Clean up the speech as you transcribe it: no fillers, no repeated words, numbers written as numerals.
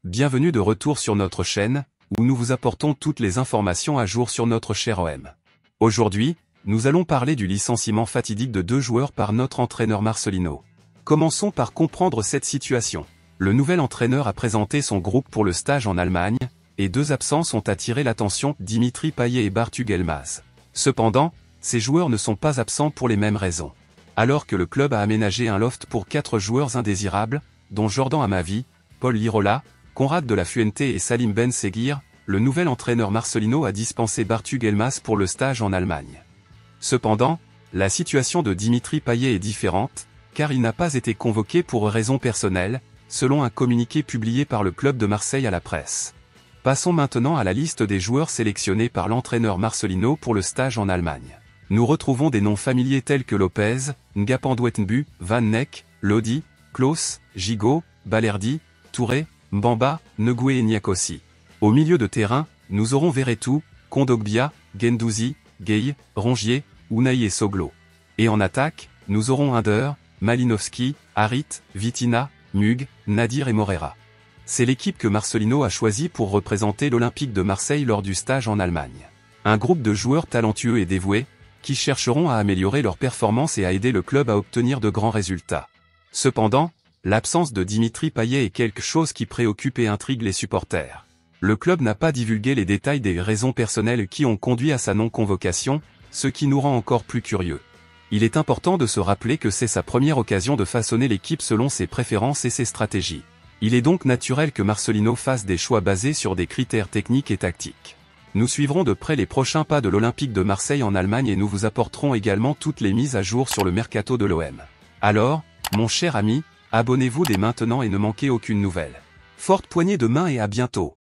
Bienvenue de retour sur notre chaîne, où nous vous apportons toutes les informations à jour sur notre cher OM. Aujourd'hui, nous allons parler du licenciement fatidique de 2 joueurs par notre entraîneur Marcelino. Commençons par comprendre cette situation. Le nouvel entraîneur a présenté son groupe pour le stage en Allemagne, et 2 absences ont attiré l'attention, Dimitri Payet et Bartu Yılmaz. Cependant, ces joueurs ne sont pas absents pour les mêmes raisons. Alors que le club a aménagé un loft pour 4 joueurs indésirables, dont Jordan Amavi, Paul Lirola, Conrad de la Fuente et Salim Ben Seguir, le nouvel entraîneur Marcelino a dispensé Bartu Yılmaz pour le stage en Allemagne. Cependant, la situation de Dimitri Payet est différente, car il n'a pas été convoqué pour raisons personnelles, selon un communiqué publié par le club de Marseille à la presse. Passons maintenant à la liste des joueurs sélectionnés par l'entraîneur Marcelino pour le stage en Allemagne. Nous retrouvons des noms familiers tels que Lopez, Ngapandouetnbu, Van Neck, Lodi, Klose, Gigot, Balerdi, Touré, Mbamba, Negué et Niakosi. Au milieu de terrain, nous aurons Verretou, Kondogbia, Guendouzi, Gueye, Rongier, Unai et Soglo. Et en attaque, nous aurons Under, Malinowski, Harit, Vitina, Mug, Nadir et Morera. C'est l'équipe que Marcelino a choisie pour représenter l'Olympique de Marseille lors du stage en Allemagne. Un groupe de joueurs talentueux et dévoués, qui chercheront à améliorer leur performance et à aider le club à obtenir de grands résultats. Cependant, l'absence de Dimitri Payet est quelque chose qui préoccupe et intrigue les supporters. Le club n'a pas divulgué les détails des raisons personnelles qui ont conduit à sa non-convocation, ce qui nous rend encore plus curieux. Il est important de se rappeler que c'est sa première occasion de façonner l'équipe selon ses préférences et ses stratégies. Il est donc naturel que Marcelino fasse des choix basés sur des critères techniques et tactiques. Nous suivrons de près les prochains pas de l'Olympique de Marseille en Allemagne et nous vous apporterons également toutes les mises à jour sur le mercato de l'OM. Alors, mon cher ami, abonnez-vous dès maintenant et ne manquez aucune nouvelle. Forte poignée de main et à bientôt.